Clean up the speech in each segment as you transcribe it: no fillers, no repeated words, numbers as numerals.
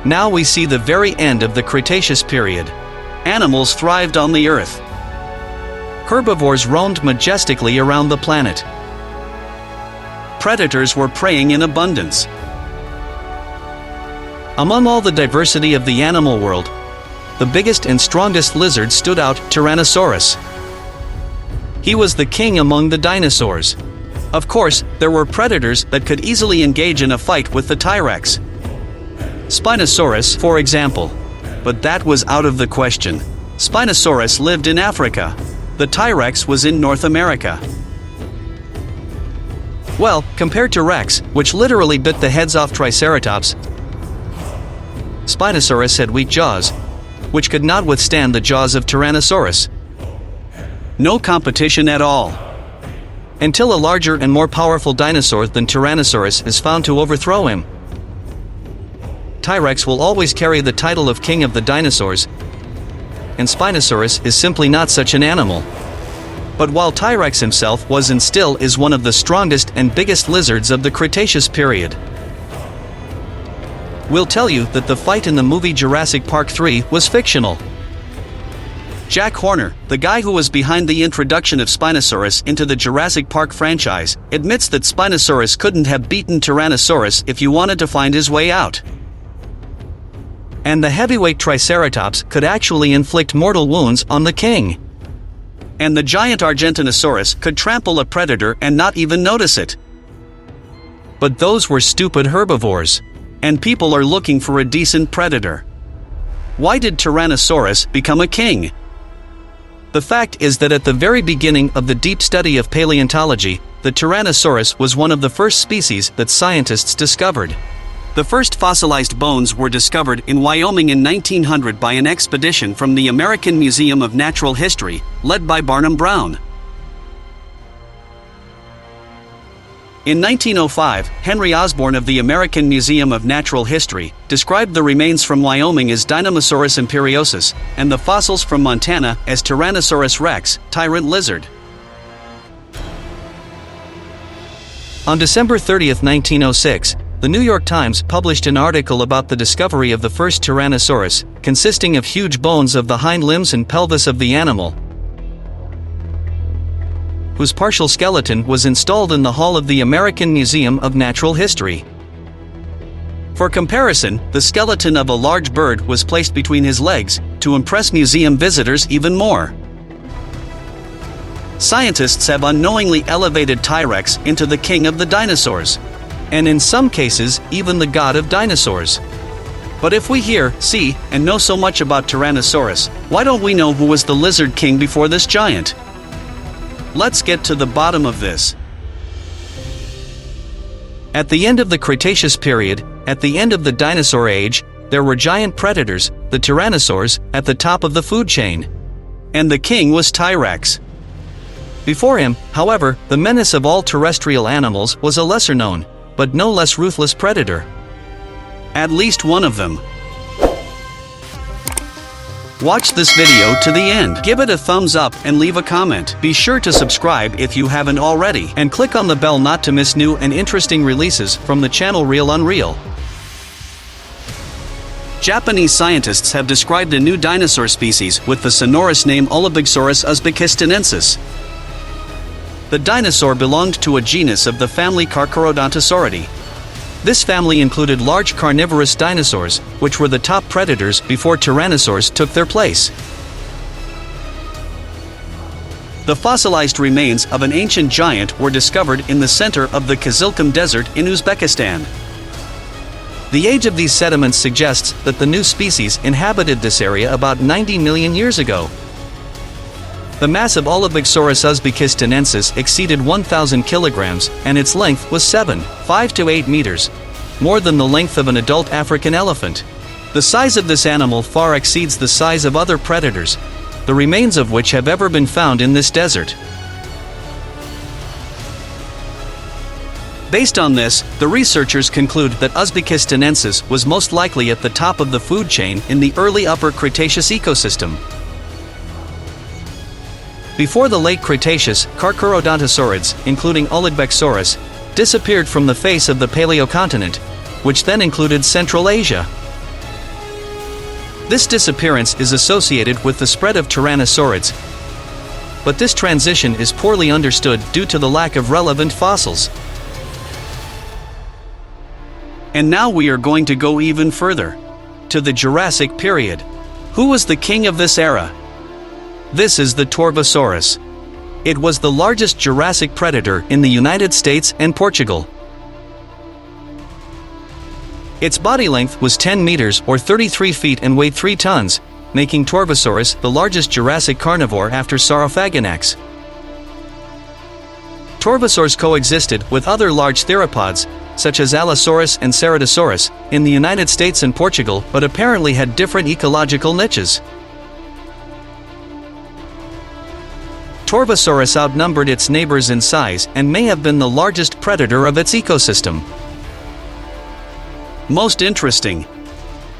Now we see the very end of the Cretaceous period. Animals thrived on the Earth. Herbivores roamed majestically around the planet. Predators were preying in abundance. Among all the diversity of the animal world, the biggest and strongest lizard stood out, Tyrannosaurus. He was the king among the dinosaurs. Of course, there were predators that could easily engage in a fight with the Tyrex. Spinosaurus, for example. But that was out of the question. Spinosaurus lived in Africa. The Tyrex was in North America. Well, compared to Rex, which literally bit the heads off Triceratops, Spinosaurus had weak jaws, which could not withstand the jaws of Tyrannosaurus. No competition at all. Until a larger and more powerful dinosaur than Tyrannosaurus is found to overthrow him. Tyrex will always carry the title of king of the dinosaurs, and Spinosaurus is simply not such an animal. But while Tyrex himself was and still is one of the strongest and biggest lizards of the Cretaceous period, we'll tell you that the fight in the movie Jurassic Park 3 was fictional. Jack Horner, the guy who was behind the introduction of Spinosaurus into the Jurassic Park franchise, admits that Spinosaurus couldn't have beaten Tyrannosaurus if you wanted to find his way out. And the heavyweight Triceratops could actually inflict mortal wounds on the king. And the giant Argentinosaurus could trample a predator and not even notice it. But those were stupid herbivores. And people are looking for a decent predator. Why did Tyrannosaurus become a king? The fact is that at the very beginning of the deep study of paleontology, the Tyrannosaurus was one of the first species that scientists discovered. The first fossilized bones were discovered in Wyoming in 1900 by an expedition from the American Museum of Natural History, led by Barnum Brown. In 1905, Henry Osborn of the American Museum of Natural History described the remains from Wyoming as Dinosaurus imperiosus, and the fossils from Montana as Tyrannosaurus rex, tyrant lizard. On December 30, 1906, the New York Times published an article about the discovery of the first Tyrannosaurus, consisting of huge bones of the hind limbs and pelvis of the animal, whose partial skeleton was installed in the hall of the American Museum of Natural History. For comparison, the skeleton of a large bird was placed between his legs, to impress museum visitors even more. Scientists have unknowingly elevated Tyrex into the king of the dinosaurs, and in some cases, even the god of dinosaurs. But if we hear, see, and know so much about Tyrannosaurus, why don't we know who was the lizard king before this giant? Let's get to the bottom of this. At the end of the Cretaceous period, at the end of the dinosaur age, there were giant predators, the tyrannosaurs, at the top of the food chain. And the king was Tyrex. Before him, however, the menace of all terrestrial animals was a lesser known, but no less ruthless predator. At least one of them. Watch this video to the end. Give it a thumbs up and leave a comment. Be sure to subscribe if you haven't already, and click on the bell not to miss new and interesting releases from the channel Real Unreal. Japanese scientists have described a new dinosaur species with the sonorous name Olobigsaurus uzbekistanensis. The dinosaur belonged to a genus of the family Carcharodontosauridae. This family included large carnivorous dinosaurs, which were the top predators before tyrannosaurs took their place. The fossilized remains of an ancient giant were discovered in the center of the Kizilkum Desert in Uzbekistan. The age of these sediments suggests that the new species inhabited this area about 90 million years ago. The mass of Olobigsaurus uzbekistanensis exceeded 1,000 kilograms, and its length was 5 to 8 meters, more than the length of an adult African elephant. The size of this animal far exceeds the size of other predators, the remains of which have ever been found in this desert. Based on this, the researchers conclude that Uzbekistanensis was most likely at the top of the food chain in the early Upper Cretaceous ecosystem. Before the late Cretaceous, Carcharodontosaurids, including Olobigsaurus, disappeared from the face of the Paleocontinent, which then included Central Asia. This disappearance is associated with the spread of tyrannosaurids, but this transition is poorly understood due to the lack of relevant fossils. And now we are going to go even further, to the Jurassic period. Who was the king of this era? This is the Torvosaurus. It was the largest Jurassic predator in the United States and Portugal. Its body length was 10 meters or 33 feet and weighed 3 tons, making Torvosaurus the largest Jurassic carnivore after Saurophaganax. Torvosaurs coexisted with other large theropods, such as Allosaurus and Ceratosaurus, in the United States and Portugal, but apparently had different ecological niches. Torvosaurus outnumbered its neighbors in size and may have been the largest predator of its ecosystem. Most interesting.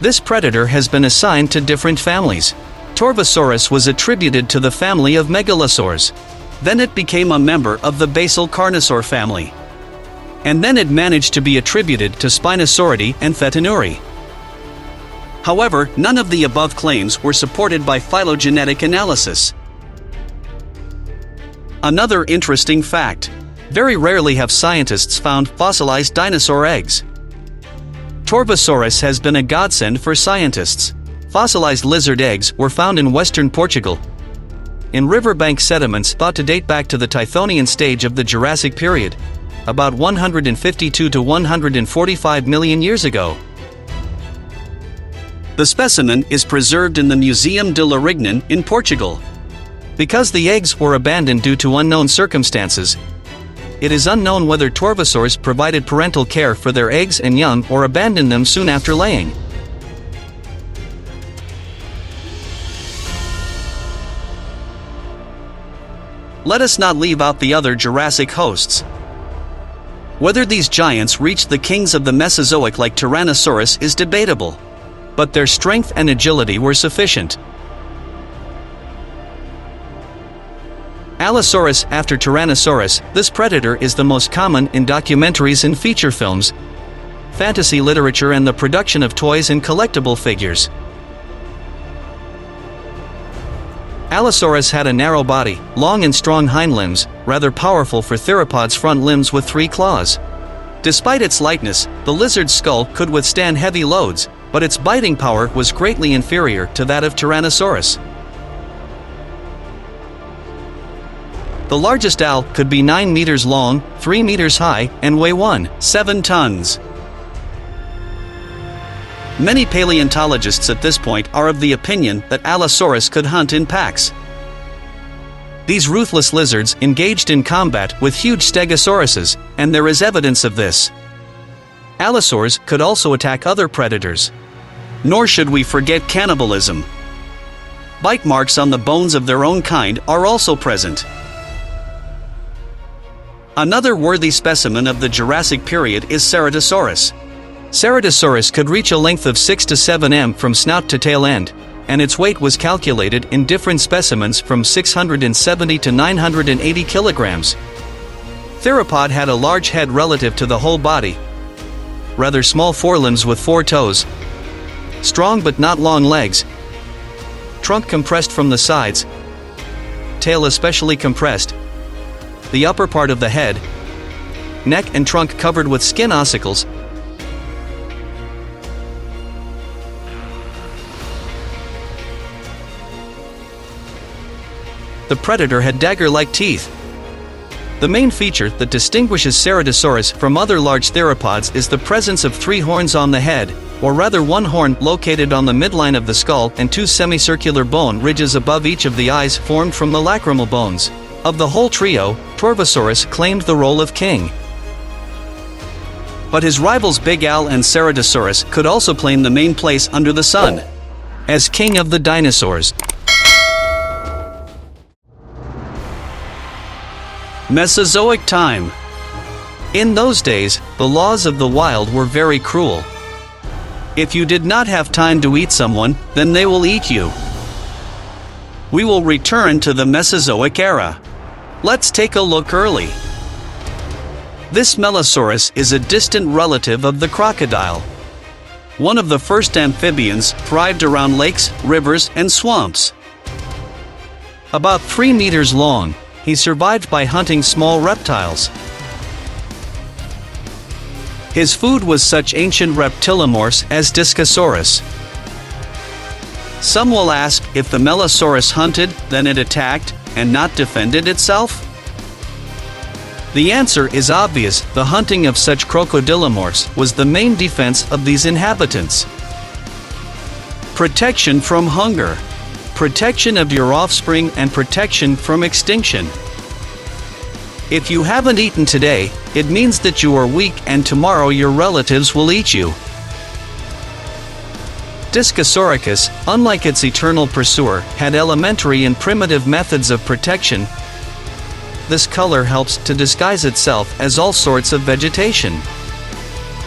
This predator has been assigned to different families. Torvosaurus was attributed to the family of megalosaurs. Then it became a member of the basal carnosaur family. And then it managed to be attributed to Spinosauridae and Thetanouri. However, none of the above claims were supported by phylogenetic analysis. Another interesting fact. Very rarely have scientists found fossilized dinosaur eggs. Torvosaurus has been a godsend for scientists. Fossilized lizard eggs were found in western Portugal, in riverbank sediments thought to date back to the Tithonian stage of the Jurassic period, about 152 to 145 million years ago. The specimen is preserved in the Museum de Larignan in Portugal. Because the eggs were abandoned due to unknown circumstances, it is unknown whether Torvosaurs provided parental care for their eggs and young or abandoned them soon after laying. Let us not leave out the other Jurassic hosts. Whether these giants reached the kings of the Mesozoic like Tyrannosaurus is debatable, but their strength and agility were sufficient. Allosaurus after Tyrannosaurus, this predator is the most common in documentaries and feature films, fantasy literature and the production of toys and collectible figures. Allosaurus had a narrow body, long and strong hind limbs, rather powerful for theropods' front limbs with 3 claws. Despite its lightness, the lizard's skull could withstand heavy loads, but its biting power was greatly inferior to that of Tyrannosaurus. The largest owl could be 9 meters long, 3 meters high, and weigh 1.7 tons. Many paleontologists at this point are of the opinion that Allosaurus could hunt in packs. These ruthless lizards engaged in combat with huge stegosauruses, and there is evidence of this. Allosaurs could also attack other predators. Nor should we forget cannibalism. Bite marks on the bones of their own kind are also present. Another worthy specimen of the Jurassic period is Ceratosaurus. Ceratosaurus could reach a length of 6 to 7 m from snout to tail end, and its weight was calculated in different specimens from 670 to 980 kilograms. Theropod had a large head relative to the whole body, rather small forelimbs with 4 toes, strong but not long legs, trunk compressed from the sides, tail especially compressed, the upper part of the head, neck and trunk covered with skin ossicles. The predator had dagger-like teeth. The main feature that distinguishes Ceratosaurus from other large theropods is the presence of 3 horns on the head, or rather 1 horn located on the midline of the skull and 2 semicircular bone ridges above each of the eyes formed from the lacrimal bones. Of the whole trio, Torvosaurus claimed the role of king. But his rivals Big Al and Ceratosaurus could also claim the main place under the sun, as king of the dinosaurs. Mesozoic time. In those days, the laws of the wild were very cruel. If you did not have time to eat someone, then they will eat you. We will return to the Mesozoic era. Let's take a look early. This Melosaurus is a distant relative of the crocodile. One of the first amphibians, thrived around lakes, rivers, and swamps. About 3 meters long, he survived by hunting small reptiles. His food was such ancient reptilomorphs as Discosaurus. Some will ask, if the Melosaurus hunted, then it attacked, and not defended itself? The answer is obvious: the hunting of such crocodilomorphs was the main defense of these inhabitants. Protection from hunger. Protection of your offspring and protection from extinction. If you haven't eaten today, it means that you are weak and tomorrow your relatives will eat you. Discosaurus, unlike its eternal pursuer, had elementary and primitive methods of protection. This color helps to disguise itself as all sorts of vegetation.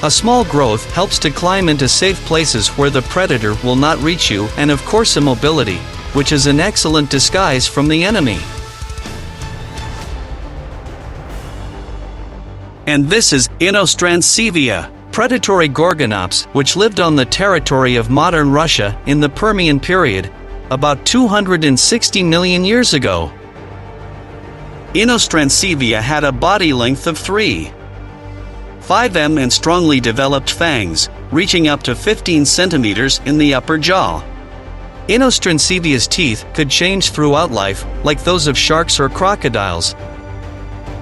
A small growth helps to climb into safe places where the predator will not reach you, and of course immobility, which is an excellent disguise from the enemy. And this is Inostrancevia, predatory Gorgonops, which lived on the territory of modern Russia in the Permian period, about 260 million years ago. Inostrancevia had a body length of 3.5 m and strongly developed fangs, reaching up to 15 centimeters in the upper jaw. Inostrancevia's teeth could change throughout life, like those of sharks or crocodiles.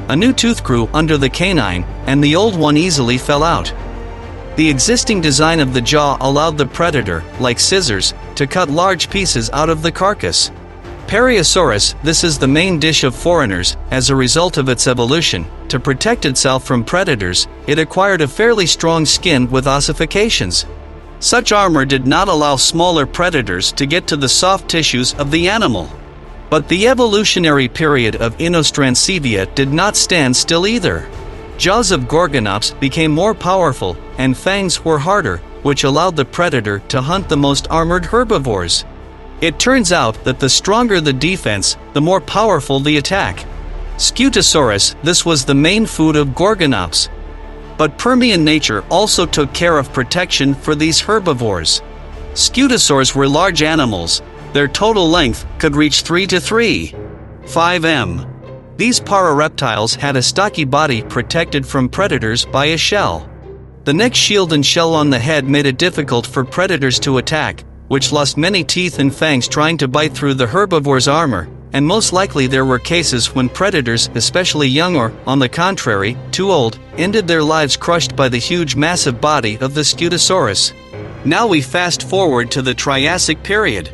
A new tooth grew under the canine, and the old one easily fell out. The existing design of the jaw allowed the predator, like scissors, to cut large pieces out of the carcass. Periosaurus, this is the main dish of foreigners. As a result of its evolution, to protect itself from predators, it acquired a fairly strong skin with ossifications. Such armor did not allow smaller predators to get to the soft tissues of the animal. But the evolutionary period of Inostrancevia did not stand still either. Jaws of Gorgonops became more powerful, and fangs were harder, which allowed the predator to hunt the most armored herbivores. It turns out that the stronger the defense, the more powerful the attack. Scutosaurus, this was the main food of Gorgonops. But Permian nature also took care of protection for these herbivores. Scutosaurs were large animals. Their total length could reach 3 to 3.5 m. These parareptiles had a stocky body protected from predators by a shell. The neck shield and shell on the head made it difficult for predators to attack, which lost many teeth and fangs trying to bite through the herbivore's armor, and most likely there were cases when predators, especially young or, on the contrary, too old, ended their lives crushed by the huge massive body of the Scutosaurus. Now we fast forward to the Triassic period.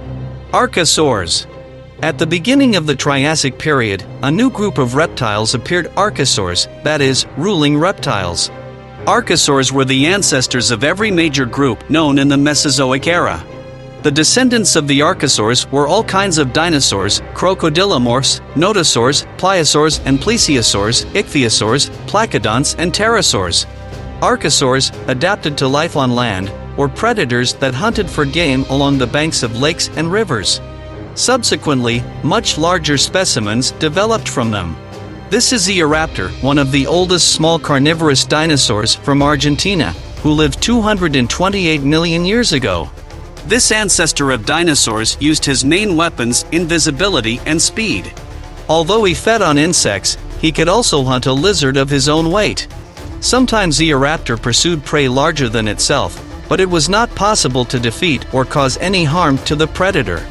Archosaurs. At the beginning of the Triassic period, a new group of reptiles appeared: archosaurs, that is, ruling reptiles. Archosaurs were the ancestors of every major group known in the Mesozoic era. The descendants of the archosaurs were all kinds of dinosaurs: crocodilomorphs, nodosaurs, pliosaurs and plesiosaurs, ichthyosaurs, placodonts and pterosaurs. Archosaurs, adapted to life on land, were predators that hunted for game along the banks of lakes and rivers. Subsequently, much larger specimens developed from them. This is Eoraptor, one of the oldest small carnivorous dinosaurs from Argentina, who lived 228 million years ago. This ancestor of dinosaurs used his main weapons, invisibility and speed. Although he fed on insects, he could also hunt a lizard of his own weight. Sometimes Eoraptor pursued prey larger than itself, but it was not possible to defeat or cause any harm to the predator.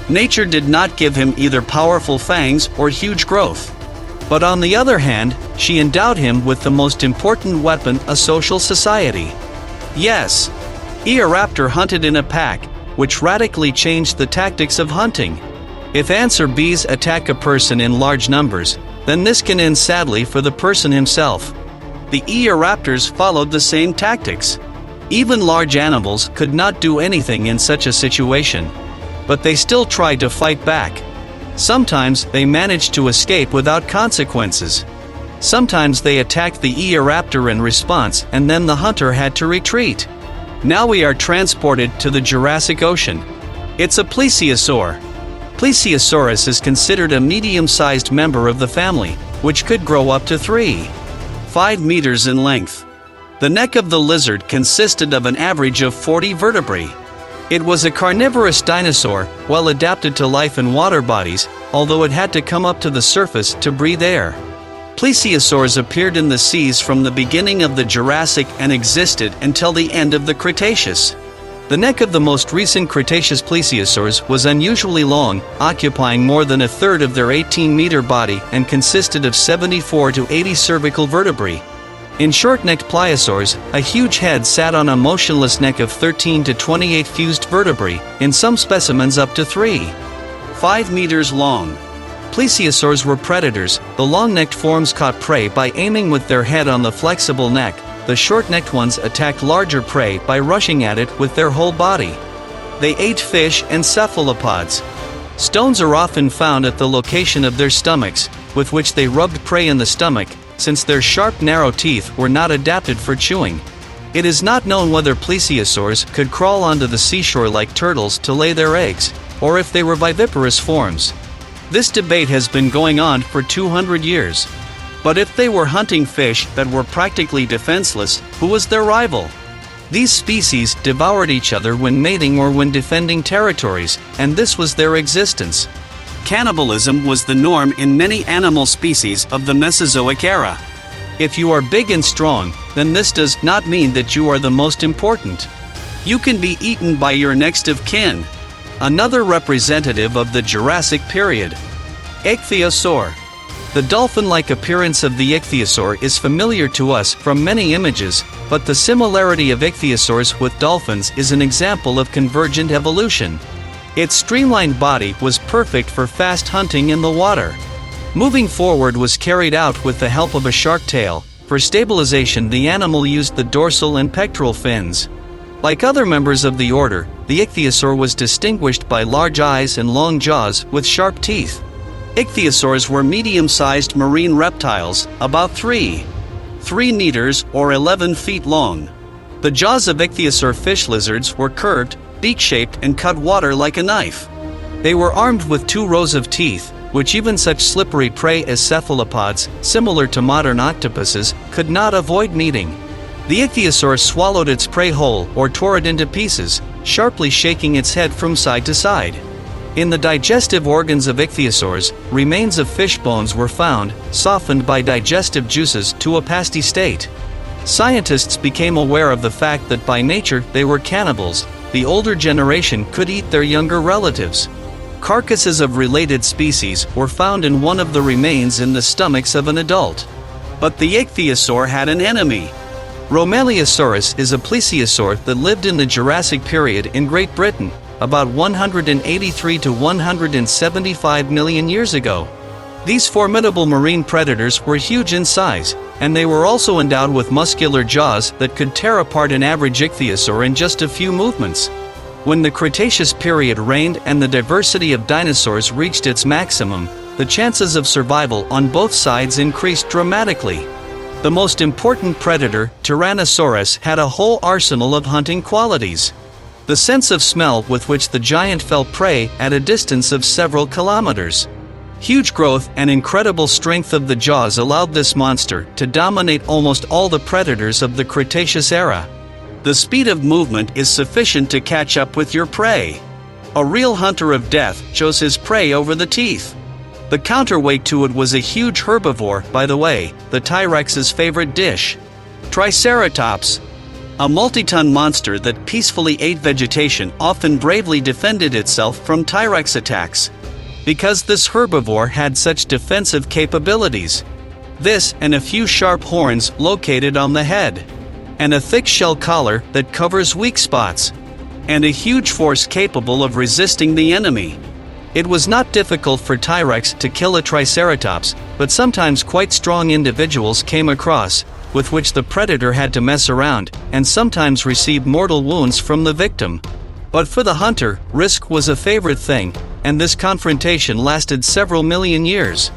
Nature did not give him either powerful fangs or huge growth. But on the other hand, she endowed him with the most important weapon: a social society. Yes, Eoraptor hunted in a pack, which radically changed the tactics of hunting. If ants or bees attack a person in large numbers, then this can end sadly for the person himself. The Eoraptors followed the same tactics. Even large animals could not do anything in such a situation. But they still tried to fight back. Sometimes they managed to escape without consequences. Sometimes they attacked the Eoraptor in response, and then the hunter had to retreat. Now we are transported to the Jurassic Ocean. It's a plesiosaur. Plesiosaurus is considered a medium-sized member of the family, which could grow up to 3.5 meters in length. The neck of the lizard consisted of an average of 40 vertebrae. It was a carnivorous dinosaur, well adapted to life in water bodies, although it had to come up to the surface to breathe air. Plesiosaurs appeared in the seas from the beginning of the Jurassic and existed until the end of the Cretaceous. The neck of the most recent Cretaceous plesiosaurs was unusually long, occupying more than a third of their 18-meter body and consisted of 74 to 80 cervical vertebrae. In short-necked pliosaurs, a huge head sat on a motionless neck of 13 to 28 fused vertebrae, in some specimens up to 5 meters long. Plesiosaurs were predators. The long-necked forms caught prey by aiming with their head on the flexible neck. The short-necked ones attacked larger prey by rushing at it with their whole body. They ate fish and cephalopods. Stones are often found at the location of their stomachs, with which they rubbed prey in the stomach, since their sharp narrow teeth were not adapted for chewing. It is not known whether plesiosaurs could crawl onto the seashore like turtles to lay their eggs, or if they were viviparous forms. This debate has been going on for 200 years. But if they were hunting fish that were practically defenseless, who was their rival? These species devoured each other when mating or when defending territories, and this was their existence. Cannibalism was the norm in many animal species of the Mesozoic era. If you are big and strong, then this does not mean that you are the most important. You can be eaten by your next of kin. Another representative of the Jurassic period. Ichthyosaur. The dolphin-like appearance of the ichthyosaur is familiar to us from many images, but the similarity of ichthyosaurs with dolphins is an example of convergent evolution. Its streamlined body was perfect for fast hunting in the water. Moving forward was carried out with the help of a shark tail. For stabilization, the animal used the dorsal and pectoral fins. Like other members of the order, the ichthyosaur was distinguished by large eyes and long jaws with sharp teeth. Ichthyosaurs were medium-sized marine reptiles, about 3 meters or 11 feet long. The jaws of ichthyosaur fish lizards were curved, beak-shaped, and cut water like a knife. They were armed with 2 rows of teeth, which even such slippery prey as cephalopods, similar to modern octopuses, could not avoid meeting. The ichthyosaur swallowed its prey whole or tore it into pieces, sharply shaking its head from side to side. In the digestive organs of ichthyosaurs, remains of fish bones were found, softened by digestive juices to a pasty state. Scientists became aware of the fact that by nature they were cannibals. The older generation could eat their younger relatives. Carcasses of related species were found in one of the remains in the stomachs of an adult. But the ichthyosaur had an enemy. Romeleosaurus is a plesiosaur that lived in the Jurassic period in Great Britain, about 183 to 175 million years ago. These formidable marine predators were huge in size, and they were also endowed with muscular jaws that could tear apart an average ichthyosaur in just a few movements. When the Cretaceous period reigned and the diversity of dinosaurs reached its maximum, the chances of survival on both sides increased dramatically. The most important predator, Tyrannosaurus, had a whole arsenal of hunting qualities. The sense of smell with which the giant felt prey at a distance of several kilometers. Huge growth and incredible strength of the jaws allowed this monster to dominate almost all the predators of the Cretaceous era. The speed of movement is sufficient to catch up with your prey. A real hunter of death chose his prey over the teeth. The counterweight to it was a huge herbivore, by the way, the T-Rex's favorite dish. Triceratops. A multi-ton monster that peacefully ate vegetation often bravely defended itself from T-Rex attacks. Because this herbivore had such defensive capabilities. This and a few sharp horns located on the head. And a thick shell collar that covers weak spots. And a huge force capable of resisting the enemy. It was not difficult for T-Rex to kill a Triceratops, but sometimes quite strong individuals came across, with which the predator had to mess around, and sometimes received mortal wounds from the victim. But for the hunter, risk was a favorite thing, and this confrontation lasted several million years.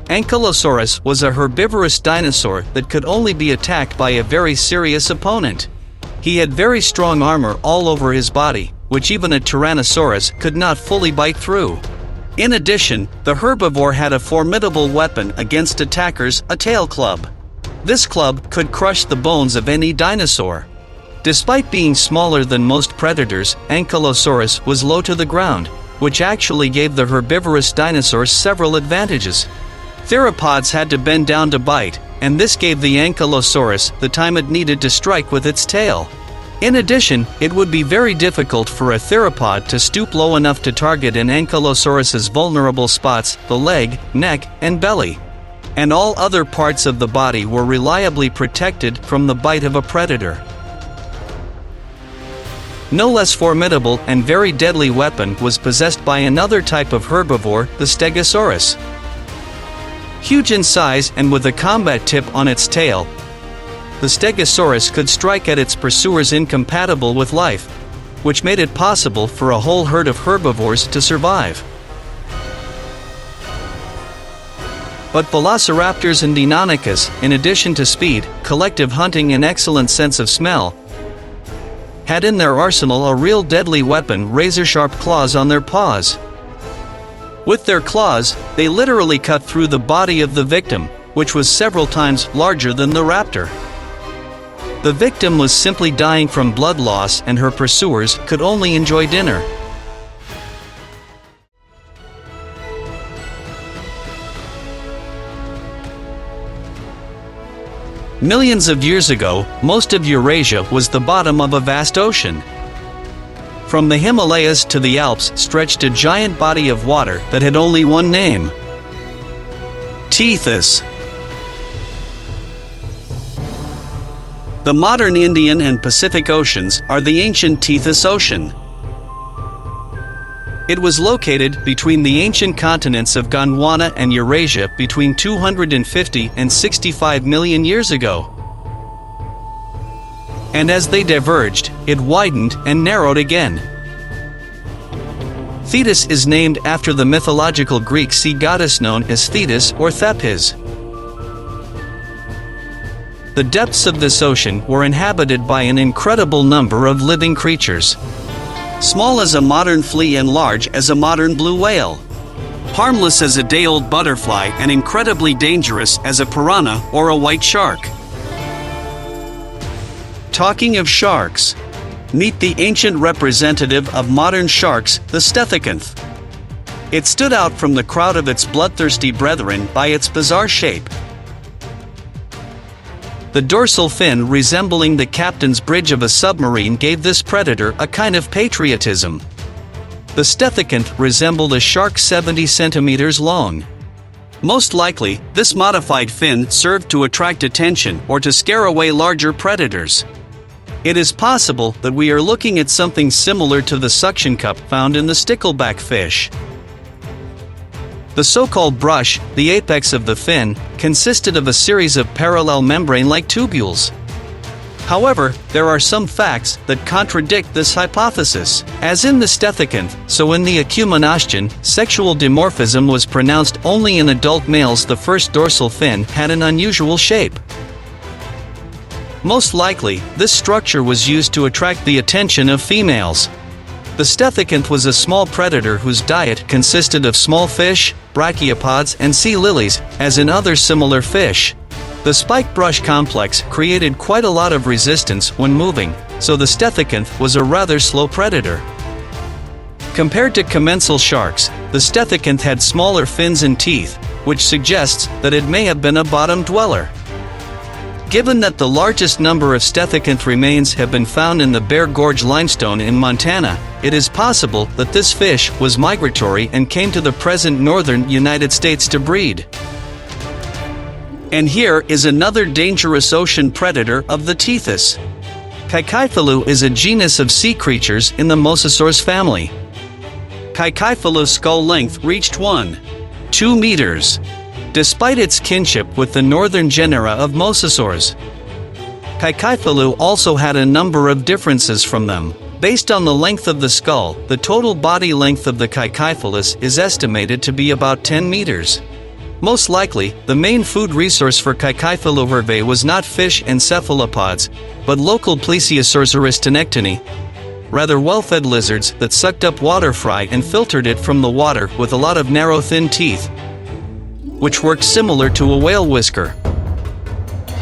Ankylosaurus was a herbivorous dinosaur that could only be attacked by a very serious opponent. He had very strong armor all over his body, which even a Tyrannosaurus could not fully bite through. In addition, the herbivore had a formidable weapon against attackers, a tail club. This club could crush the bones of any dinosaur. Despite being smaller than most predators, Ankylosaurus was low to the ground, which actually gave the herbivorous dinosaurs several advantages. Theropods had to bend down to bite, and this gave the Ankylosaurus the time it needed to strike with its tail. In addition, it would be very difficult for a theropod to stoop low enough to target an Ankylosaurus's vulnerable spots, the leg, neck, and belly. And all other parts of the body were reliably protected from the bite of a predator. No less formidable and very deadly weapon was possessed by another type of herbivore, the Stegosaurus. Huge in size and with a combat tip on its tail, the Stegosaurus could strike at its pursuers incompatible with life, which made it possible for a whole herd of herbivores to survive. But velociraptors and Deinonychus, in addition to speed, collective hunting and excellent sense of smell, had in their arsenal a real deadly weapon: razor-sharp claws on their paws. With their claws, they literally cut through the body of the victim, which was several times larger than the raptor. The victim was simply dying from blood loss, and her pursuers could only enjoy dinner. Millions of years ago, most of Eurasia was the bottom of a vast ocean. From the Himalayas to the Alps stretched a giant body of water that had only one name: Thetis. The modern Indian and Pacific Oceans are the ancient Thetis Ocean. It was located between the ancient continents of Gondwana and Eurasia between 250 and 65 million years ago. And as they diverged, it widened and narrowed again. Thetis is named after the mythological Greek sea goddess known as Thetis or Thepis. The depths of this ocean were inhabited by an incredible number of living creatures. Small as a modern flea and large as a modern blue whale. Harmless as a day-old butterfly and incredibly dangerous as a piranha or a white shark. Talking of sharks, meet the ancient representative of modern sharks, the Stethecanth. It stood out from the crowd of its bloodthirsty brethren by its bizarre shape. The dorsal fin resembling the captain's bridge of a submarine gave this predator a kind of patriotism. The Stethecanth resembled a shark 70 centimeters long. Most likely, this modified fin served to attract attention or to scare away larger predators. It is possible that we are looking at something similar to the suction cup found in the stickleback fish. The so-called brush, the apex of the fin, consisted of a series of parallel membrane-like tubules. However, there are some facts that contradict this hypothesis. As in the Stethecanth, so in the Ecumenostian, sexual dimorphism was pronounced only in adult males. The first dorsal fin had an unusual shape. Most likely, this structure was used to attract the attention of females. The Stethecanth was a small predator whose diet consisted of small fish, brachiopods, and sea lilies, as in other similar fish. The spike brush complex created quite a lot of resistance when moving, so the Stethecanth was a rather slow predator. Compared to commensal sharks, the Stethecanth had smaller fins and teeth, which suggests that it may have been a bottom dweller. Given that the largest number of Stethecanth remains have been found in the Bear Gorge limestone in Montana, it is possible that this fish was migratory and came to the present northern United States to breed. And here is another dangerous ocean predator of the Thetis. Caecaephalu is a genus of sea creatures in the Mosasaurs family. Caecaephalu's skull length reached 1.2 meters. Despite its kinship with the northern genera of Mosasaurs. Caecaephalu also had a number of differences from them. Based on the length of the skull, the total body length of the Caecaephalus is estimated to be about 10 meters. Most likely, the main food resource for Caecaephaluhervae was not fish and cephalopods, but local Plesiosaurs aristonectini, rather well-fed lizards that sucked up water fry and filtered it from the water with a lot of narrow thin teeth, which worked similar to a whale whisker.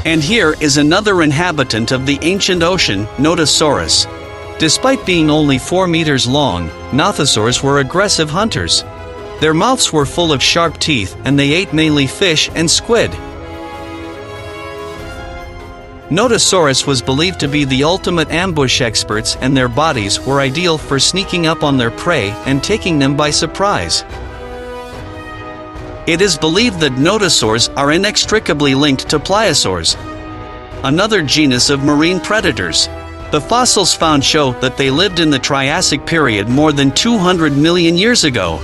And here is another inhabitant of the ancient ocean, Nodosaurus. Despite being only 4 meters long, Nothosaurs were aggressive hunters. Their mouths were full of sharp teeth and they ate mainly fish and squid. Nodosaurus was believed to be the ultimate ambush experts, and their bodies were ideal for sneaking up on their prey and taking them by surprise. It is believed that Nodosaurs are inextricably linked to Pliosaurs, another genus of marine predators. The fossils found show that they lived in the Triassic period more than 200 million years ago.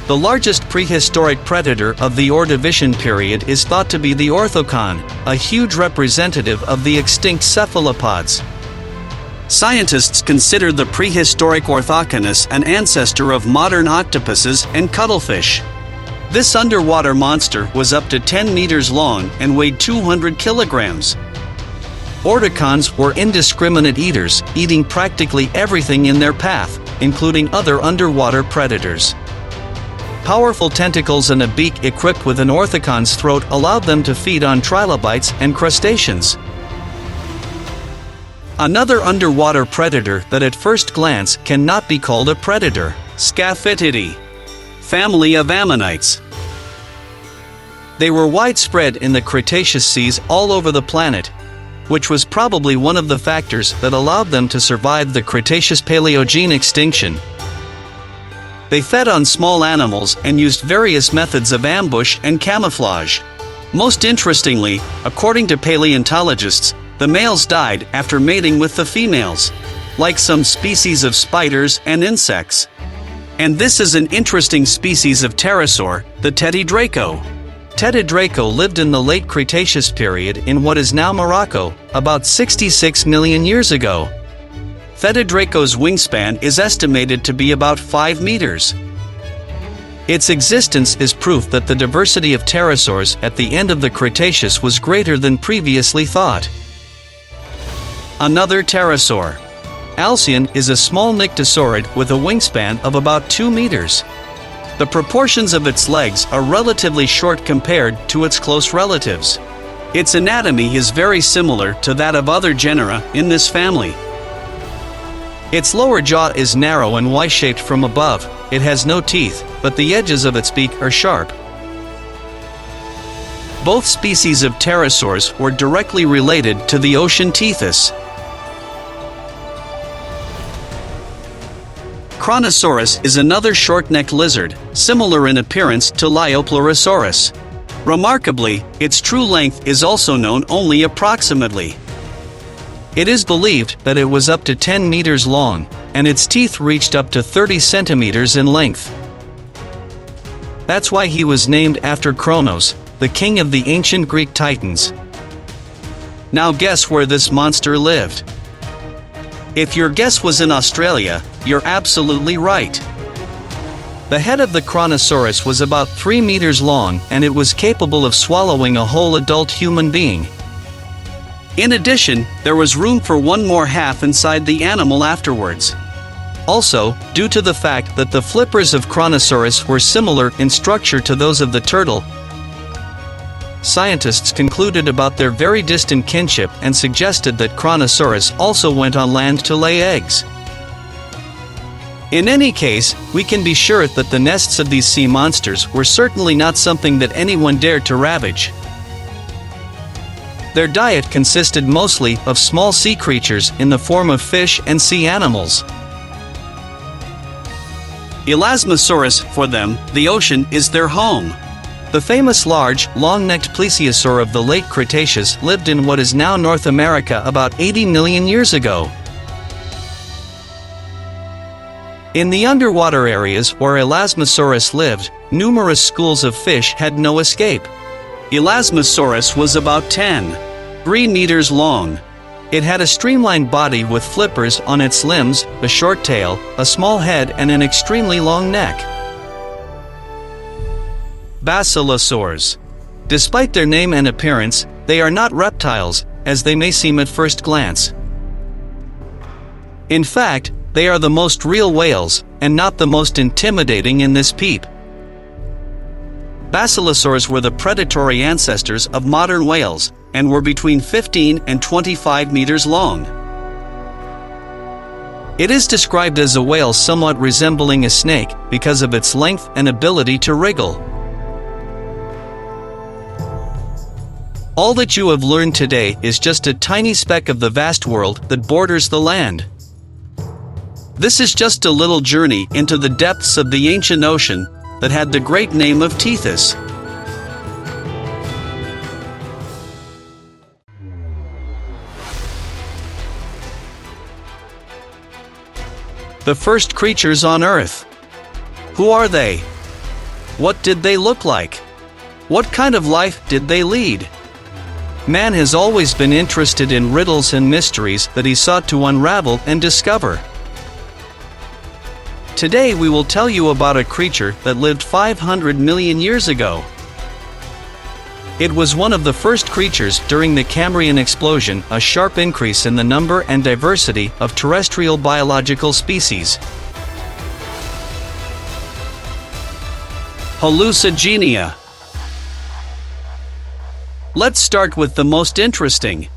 The largest prehistoric predator of the Ordovician period is thought to be the orthocon, a huge representative of the extinct cephalopods. Scientists consider the prehistoric Orthoconus an ancestor of modern octopuses and cuttlefish. This underwater monster was up to 10 meters long and weighed 200 kilograms. Orthocons were indiscriminate eaters, eating practically everything in their path, including other underwater predators. Powerful tentacles and a beak equipped with an orthocon's throat allowed them to feed on trilobites and crustaceans. Another underwater predator that at first glance cannot be called a predator, Scaphitidae, family of ammonites. They were widespread in the Cretaceous seas all over the planet, which was probably one of the factors that allowed them to survive the Cretaceous-Paleogene extinction. They fed on small animals and used various methods of ambush and camouflage. Most interestingly, according to paleontologists, the males died after mating with the females, like some species of spiders and insects. And this is an interesting species of pterosaur, the Tetidraco. Tetidraco lived in the late Cretaceous period in what is now Morocco, about 66 million years ago. Tetidraco's wingspan is estimated to be about 5 meters. Its existence is proof that the diversity of pterosaurs at the end of the Cretaceous was greater than previously thought. Another pterosaur. Alcyon is a small nyctosaurid with a wingspan of about 2 meters. The proportions of its legs are relatively short compared to its close relatives. Its anatomy is very similar to that of other genera in this family. Its lower jaw is narrow and Y-shaped from above. It has no teeth, but the edges of its beak are sharp. Both species of pterosaurs were directly related to the ocean Thetis. Kronosaurus is another short-necked lizard, similar in appearance to Liopleurosaurus. Remarkably, its true length is also known only approximately. It is believed that it was up to 10 meters long, and its teeth reached up to 30 centimeters in length. That's why he was named after Kronos, the king of the ancient Greek Titans. Now guess where this monster lived? If your guess was in Australia, you're absolutely right. The head of the Kronosaurus was about 3 meters long, and it was capable of swallowing a whole adult human being. In addition, there was room for one more half inside the animal afterwards. Also, due to the fact that the flippers of Kronosaurus were similar in structure to those of the turtle, scientists concluded about their very distant kinship and suggested that Kronosaurus also went on land to lay eggs. In any case, we can be sure that the nests of these sea monsters were certainly not something that anyone dared to ravage. Their diet consisted mostly of small sea creatures in the form of fish and sea animals. Elasmosaurus, for them, the ocean is their home. The famous large, long-necked plesiosaur of the late Cretaceous lived in what is now North America about 80 million years ago. In the underwater areas where Elasmosaurus lived, numerous schools of fish had no escape. Elasmosaurus was about 3 meters long. It had a streamlined body with flippers on its limbs, a short tail, a small head and an extremely long neck. Basilosaurs. Despite their name and appearance, they are not reptiles, as they may seem at first glance. In fact, they are the most real whales, and not the most intimidating in this peep. Basilosaurs were the predatory ancestors of modern whales, and were between 15 and 25 meters long. It is described as a whale somewhat resembling a snake because of its length and ability to wriggle. All that you have learned today is just a tiny speck of the vast world that borders the land. This is just a little journey into the depths of the ancient ocean that had the great name of Thetis. The first creatures on Earth. Who are they? What did they look like? What kind of life did they lead? Man has always been interested in riddles and mysteries that he sought to unravel and discover. Today we will tell you about a creature that lived 500 million years ago. It was one of the first creatures during the Cambrian explosion, a sharp increase in the number and diversity of terrestrial biological species. Hallucigenia. Let's start with the most interesting.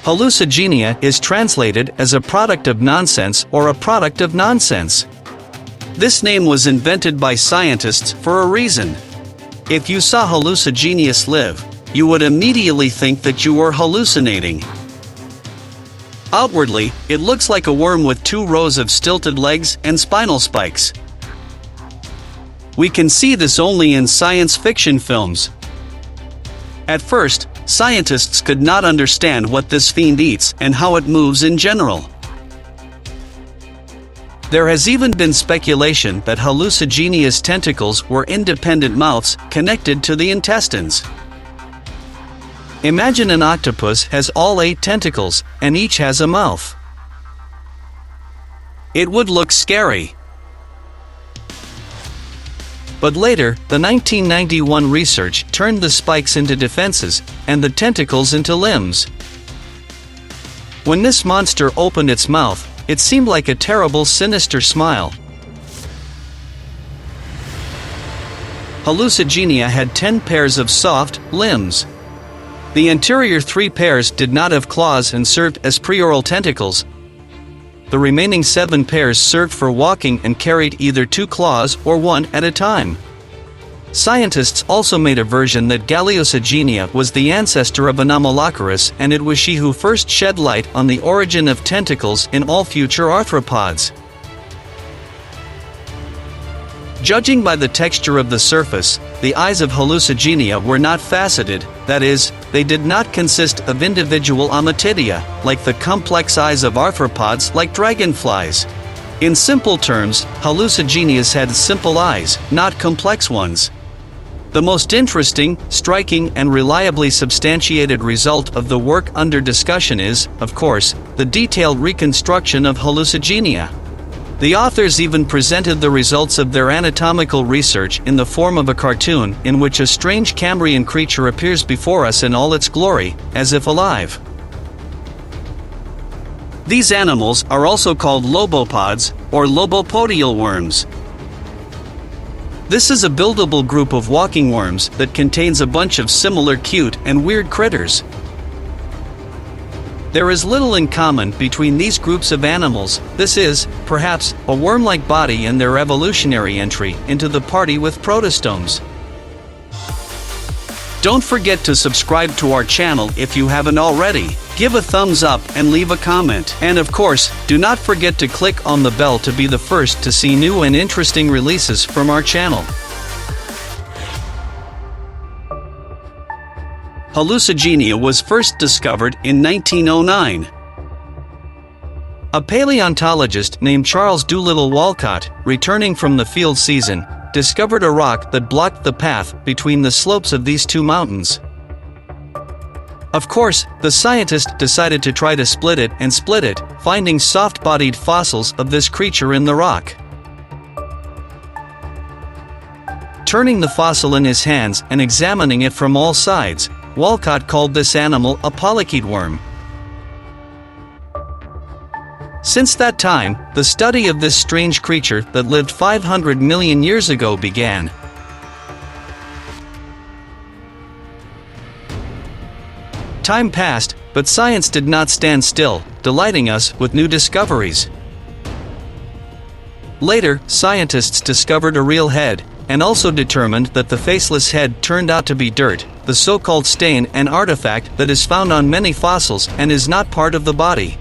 Hallucigenia is translated as a product of nonsense or a product of nonsense. This name was invented by scientists for a reason. If you saw Hallucigenius live, you would immediately think that you were hallucinating. Outwardly, it looks like a worm with 2 rows of stilted legs and spinal spikes. We can see this only in science fiction films. At first, scientists could not understand what this fiend eats and how it moves in general. There has even been speculation that Hallucigenia's tentacles were independent mouths connected to the intestines. Imagine an octopus has all 8 tentacles, and each has a mouth. It would look scary. But later, the 1991 research turned the spikes into defenses, and the tentacles into limbs. When this monster opened its mouth, it seemed like a terrible, sinister smile. Hallucigenia had 10 pairs of soft limbs. The anterior 3 pairs did not have claws and served as preoral tentacles. The remaining 7 pairs served for walking and carried either 2 claws or 1 at a time. Scientists also made a version that Galeosogenia was the ancestor of Anomalocaris, and it was she who first shed light on the origin of tentacles in all future arthropods. Judging by the texture of the surface, the eyes of Hallucigenia were not faceted, that is, they did not consist of individual ommatidia, like the complex eyes of arthropods like dragonflies. In simple terms, Hallucigenias had simple eyes, not complex ones. The most interesting, striking, and reliably substantiated result of the work under discussion is, of course, the detailed reconstruction of Hallucigenia. The authors even presented the results of their anatomical research in the form of a cartoon in which a strange Cambrian creature appears before us in all its glory, as if alive. These animals are also called lobopods, or lobopodial worms. This is a buildable group of walking worms that contains a bunch of similar cute and weird critters. There is little in common between these groups of animals. This is, perhaps, a worm-like body and their evolutionary entry into the party with protostomes. Don't forget to subscribe to our channel if you haven't already. Give a thumbs up and leave a comment. And of course, do not forget to click on the bell to be the first to see new and interesting releases from our channel. Hallucigenia was first discovered in 1909. A paleontologist named Charles Doolittle Walcott, returning from the field season, discovered a rock that blocked the path between the slopes of these 2 mountains. Of course, the scientist decided to try to split it, finding soft-bodied fossils of this creature in the rock. Turning the fossil in his hands and examining it from all sides, Walcott called this animal a polychaete worm. Since that time, the study of this strange creature that lived 500 million years ago began. Time passed, but science did not stand still, delighting us with new discoveries. Later, scientists discovered a real head, and also determined that the faceless head turned out to be dirt, the so-called stain, an artifact that is found on many fossils and is not part of the body.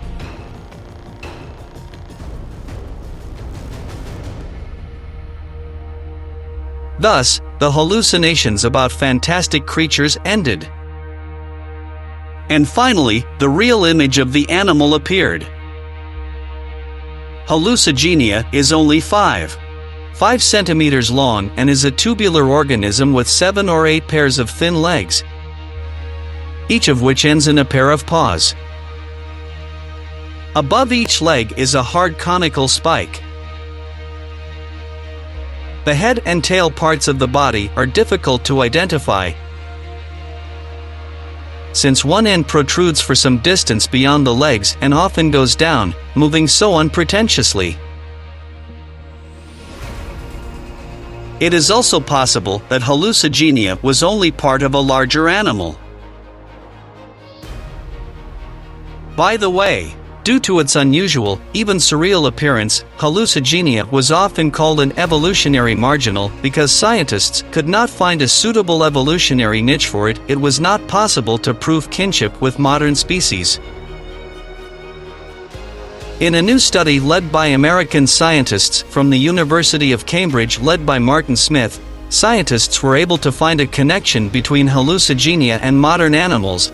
Thus, the hallucinations about fantastic creatures ended. And finally, the real image of the animal appeared. Hallucigenia is only 5 centimeters long and is a tubular organism with 7 or 8 pairs of thin legs, each of which ends in a pair of paws. Above each leg is a hard conical spike. The head and tail parts of the body are difficult to identify, since one end protrudes for some distance beyond the legs and often goes down, moving so unpretentiously. It is also possible that Hallucigenia was only part of a larger animal. By the way, due to its unusual, even surreal appearance, Hallucigenia was often called an evolutionary marginal because scientists could not find a suitable evolutionary niche for it. It was not possible to prove kinship with modern species. In a new study led by American scientists from the University of Cambridge led by Martin Smith, scientists were able to find a connection between Hallucigenia and modern animals,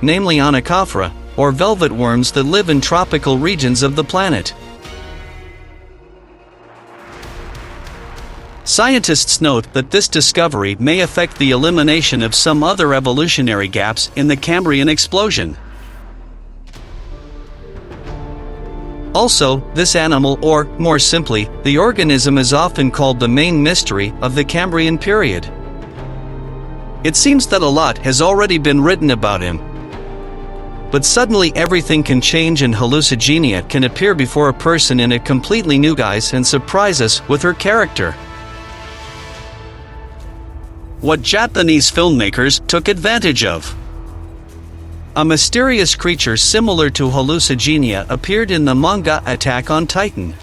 namely Onychophora, or velvet worms that live in tropical regions of the planet. Scientists note that this discovery may affect the elimination of some other evolutionary gaps in the Cambrian explosion. Also, this animal, or, more simply, the organism, is often called the main mystery of the Cambrian period. It seems that a lot has already been written about him. But suddenly everything can change and Hallucigenia can appear before a person in a completely new guise and surprise us with her character. What Japanese filmmakers took advantage of. A mysterious creature similar to Hallucigenia appeared in the manga Attack on Titan.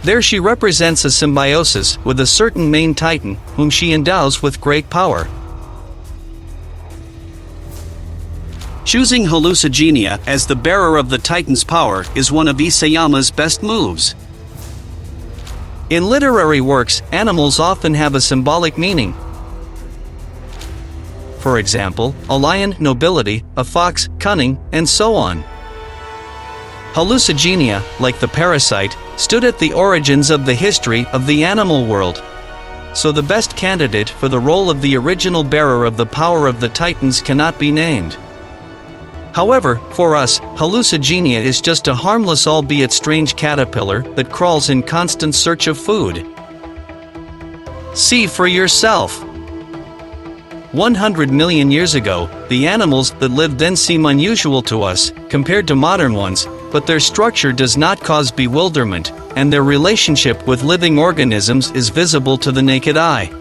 There she represents a symbiosis with a certain main titan, whom she endows with great power. Choosing Hallucigenia as the bearer of the Titan's power is one of Isayama's best moves. In literary works, animals often have a symbolic meaning. For example, a lion, nobility, a fox, cunning, and so on. Hallucigenia, like the parasite, stood at the origins of the history of the animal world. So the best candidate for the role of the original bearer of the power of the Titans cannot be named. However, for us, Hallucigenia is just a harmless albeit strange caterpillar that crawls in constant search of food. See for yourself. 100 million years ago, the animals that lived then seem unusual to us, compared to modern ones, but their structure does not cause bewilderment, and their relationship with living organisms is visible to the naked eye.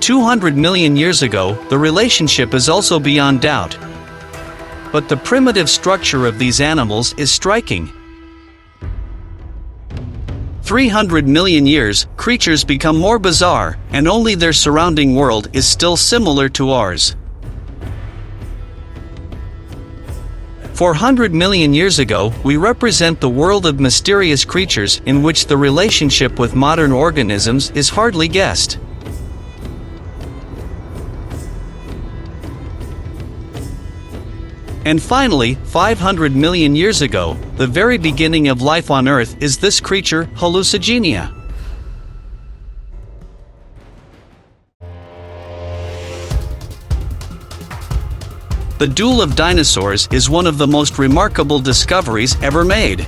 200 million years ago, the relationship is also beyond doubt. But the primitive structure of these animals is striking. 300 million years, creatures become more bizarre, and only their surrounding world is still similar to ours. 400 million years ago, we represent the world of mysterious creatures in which the relationship with modern organisms is hardly guessed. And finally, 500 million years ago, the very beginning of life on Earth is this creature, Hallucigenia. The Duel of Dinosaurs is one of the most remarkable discoveries ever made.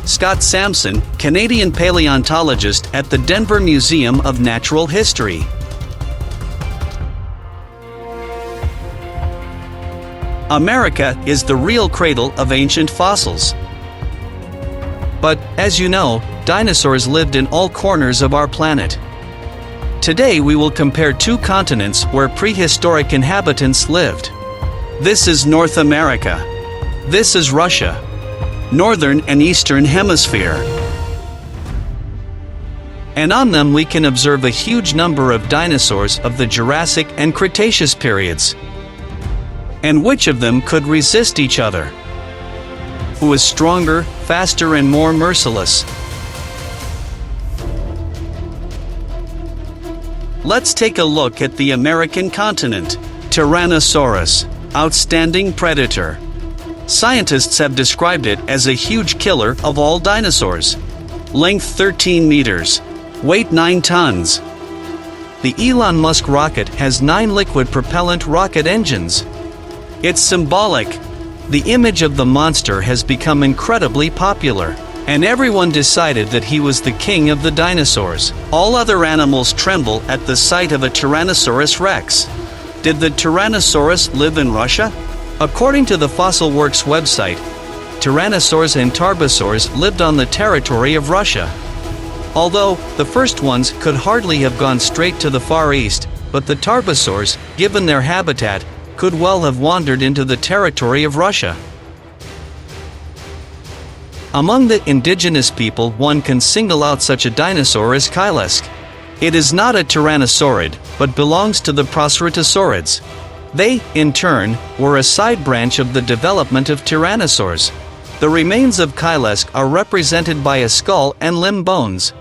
Scott Sampson, Canadian paleontologist at the Denver Museum of Natural History. America is the real cradle of ancient fossils. But, as you know, dinosaurs lived in all corners of our planet. Today we will compare two continents where prehistoric inhabitants lived. This is North America. This is Russia. Northern and Eastern Hemisphere. And on them we can observe a huge number of dinosaurs of the Jurassic and Cretaceous periods. And which of them could resist each other? Who is stronger, faster, and more merciless? Let's take a look at the American continent. Tyrannosaurus, outstanding predator. Scientists have described it as a huge killer of all dinosaurs. Length 13 meters. Weight 9 tons. The Elon Musk rocket has 9 liquid propellant rocket engines. It's symbolic. The image of the monster has become incredibly popular, and everyone decided that he was the king of the dinosaurs. All other animals tremble at the sight of a Tyrannosaurus rex. Did the Tyrannosaurus live in Russia? According to the Fossil Works website, Tyrannosaurs and Tarbosaurs lived on the territory of Russia. Although, the first ones could hardly have gone straight to the Far East, but the Tarbosaurs, given their habitat, could well have wandered into the territory of Russia. Among the indigenous people, one can single out such a dinosaur as Kylesk. It is not a tyrannosaurid, but belongs to the Proceratosaurids. They, in turn, were a side branch of the development of tyrannosaurs. The remains of Kylesk are represented by a skull and limb bones.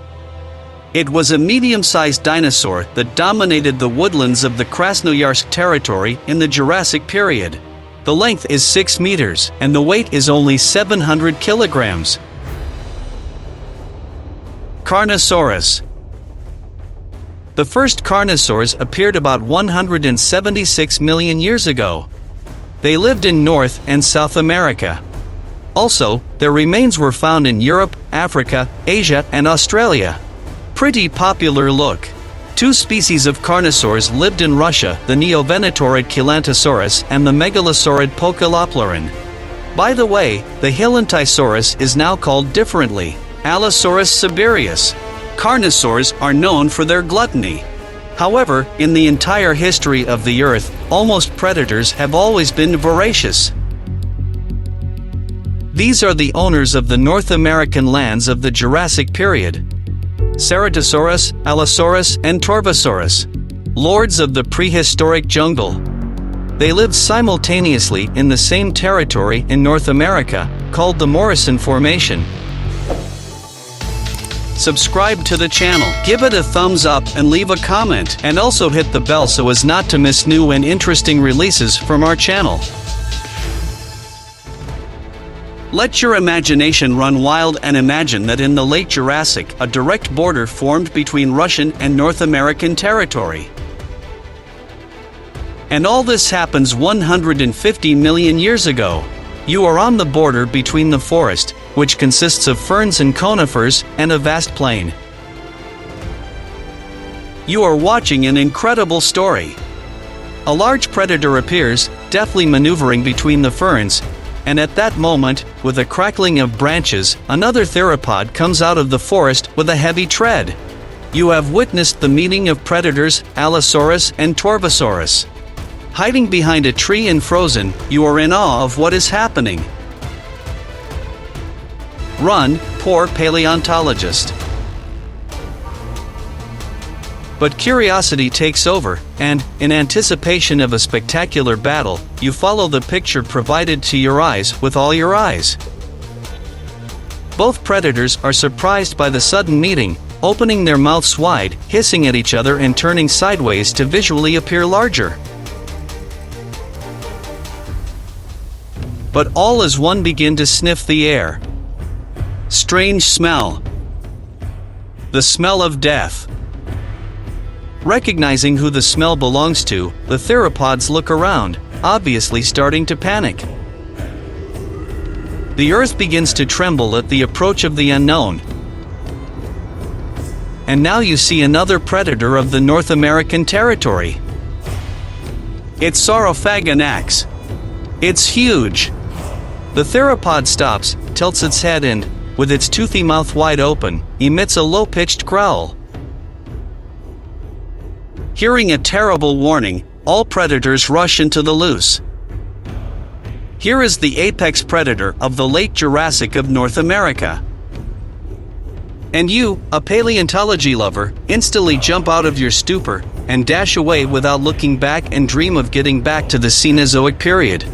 It was a medium-sized dinosaur that dominated the woodlands of the Krasnoyarsk territory in the Jurassic period. The length is 6 meters, and the weight is only 700 kilograms. Carnosaurus. The first carnosaurs appeared about 176 million years ago. They lived in North and South America. Also, their remains were found in Europe, Africa, Asia, and Australia. Pretty popular look. 2 species of carnosaurs lived in Russia, the Neovenataurid Chelantosaurus and the Megalosaurid Pocolopleran. By the way, the Hylantosaurus is now called differently, Allosaurus siberius. Carnosaurs are known for their gluttony. However, in the entire history of the Earth, almost predators have always been voracious. These are the owners of the North American lands of the Jurassic period. Ceratosaurus, Allosaurus, and Torvosaurus, lords of the prehistoric jungle. They lived simultaneously in the same territory in North America, called the Morrison Formation. Subscribe to the channel, give it a thumbs up and leave a comment, and also hit the bell so as not to miss new and interesting releases from our channel. Let your imagination run wild and imagine that in the late Jurassic, a direct border formed between Russian and North American territory. And all this happens 150 million years ago. You are on the border between the forest, which consists of ferns and conifers, and a vast plain. You are watching an incredible story. A large predator appears, deftly maneuvering between the ferns, and at that moment, with a crackling of branches, another theropod comes out of the forest with a heavy tread. You have witnessed the meeting of predators, Allosaurus and Torvosaurus. Hiding behind a tree and frozen, you are in awe of what is happening. Run, poor paleontologist. But curiosity takes over, and, in anticipation of a spectacular battle, you follow the picture provided to your eyes with all your eyes. Both predators are surprised by the sudden meeting, opening their mouths wide, hissing at each other and turning sideways to visually appear larger. But all as one begin to sniff the air. Strange smell. The smell of death. Recognizing who the smell belongs to, the theropods look around, obviously starting to panic. The earth begins to tremble at the approach of the unknown. And now you see another predator of the North American territory. It's Saurophaganax. It's huge. The theropod stops, tilts its head and, with its toothy mouth wide open, emits a low-pitched growl. Hearing a terrible warning, all predators rush into the loose. Here is the apex predator of the late Jurassic of North America. And you, a paleontology lover, instantly jump out of your stupor and dash away without looking back and dream of getting back to the Cenozoic period.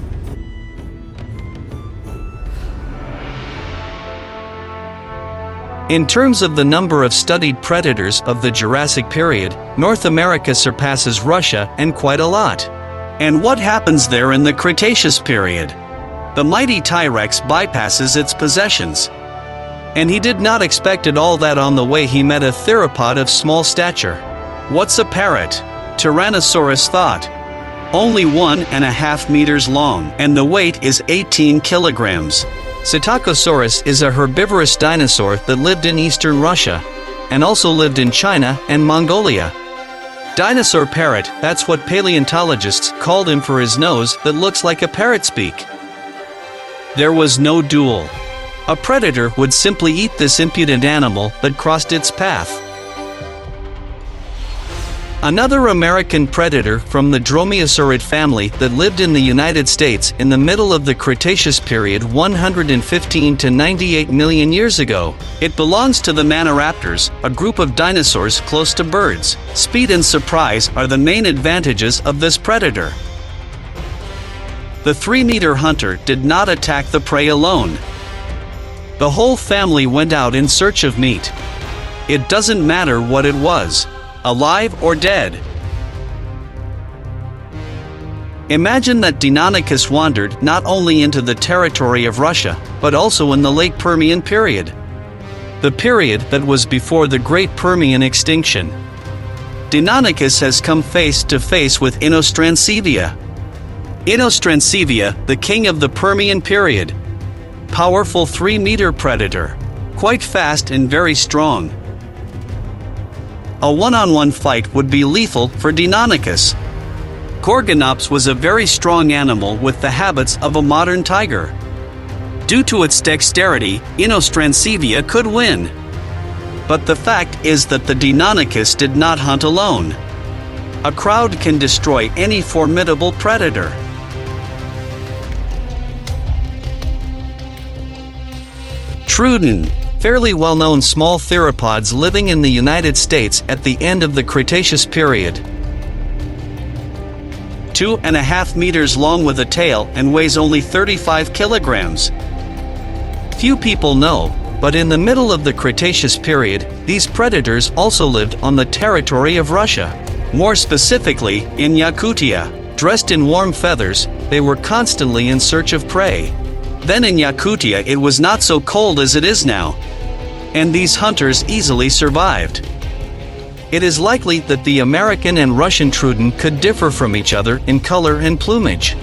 In terms of the number of studied predators of the Jurassic period, North America surpasses Russia and quite a lot. And what happens there in the Cretaceous period? The mighty Tyrex bypasses its possessions. And he did not expect it all that on the way he met a theropod of small stature. What's a parrot? Tyrannosaurus thought. Only 1.5 meters long, and the weight is 18 kilograms. Psittacosaurus is a herbivorous dinosaur that lived in eastern Russia, and also lived in China and Mongolia. Dinosaur parrot, that's what paleontologists called him for his nose that looks like a parrot's beak. There was no duel. A predator would simply eat this impudent animal that crossed its path. Another American predator from the dromaeosaurid family that lived in the United States in the middle of the Cretaceous period 115 to 98 million years ago. It belongs to the Maniraptors, a group of dinosaurs close to birds. Speed and surprise are the main advantages of this predator. The 3-meter hunter did not attack the prey alone. The whole family went out in search of meat. It doesn't matter what it was, alive or dead. Imagine that Deinonychus wandered not only into the territory of Russia, but also in the late Permian period. The period that was before the Great Permian extinction. Deinonychus has come face to face with Inostrancevia. Inostrancevia, the king of the Permian period. Powerful 3-meter predator. Quite fast and very strong. A one-on-one fight would be lethal for Deinonychus. Gorgonops was a very strong animal with the habits of a modern tiger. Due to its dexterity, Inostrancevia could win. But the fact is that the Deinonychus did not hunt alone. A crowd can destroy any formidable predator. Truden, fairly well-known small theropods living in the United States at the end of the Cretaceous period. 2.5 meters long with a tail and weighs only 35 kilograms. Few people know, but in the middle of the Cretaceous period, these predators also lived on the territory of Russia. More specifically, in Yakutia. Dressed in warm feathers, they were constantly in search of prey. Then in Yakutia it was not so cold as it is now. And these hunters easily survived. It is likely that the American and Russian Truden could differ from each other in color and plumage.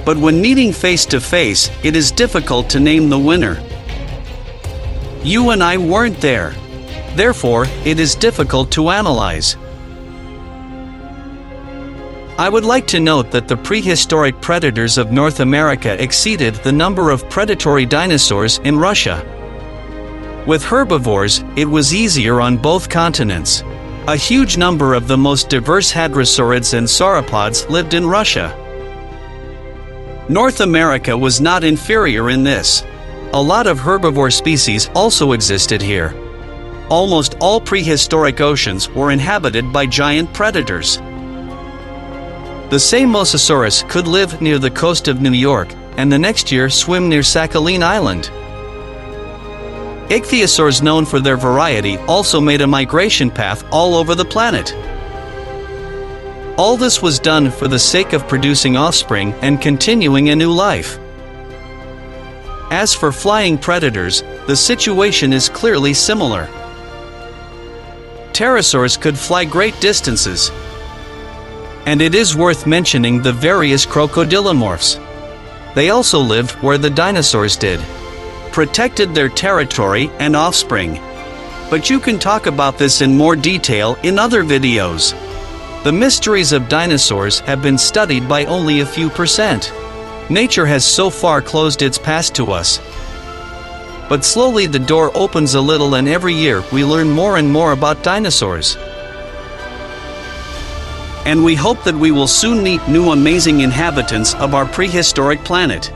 But when meeting face to face, it is difficult to name the winner. You and I weren't there. Therefore, it is difficult to analyze. I would like to note that the prehistoric predators of North America exceeded the number of predatory dinosaurs in Russia. With herbivores, it was easier on both continents. A huge number of the most diverse hadrosaurids and sauropods lived in Russia. North America was not inferior in this. A lot of herbivore species also existed here. Almost all prehistoric oceans were inhabited by giant predators. The same Mosasaurus could live near the coast of New York, and the next year swim near Sakhalin Island. Ichthyosaurs, known for their variety, also made a migration path all over the planet. All this was done for the sake of producing offspring and continuing a new life. As for flying predators, the situation is clearly similar. Pterosaurs could fly great distances. And it is worth mentioning the various crocodilomorphs. They also lived where the dinosaurs did, protected their territory and offspring. But you can talk about this in more detail in other videos. The mysteries of dinosaurs have been studied by only a few percent. Nature has so far closed its past to us. But slowly the door opens a little, and every year we learn more and more about dinosaurs. And we hope that we will soon meet new amazing inhabitants of our prehistoric planet.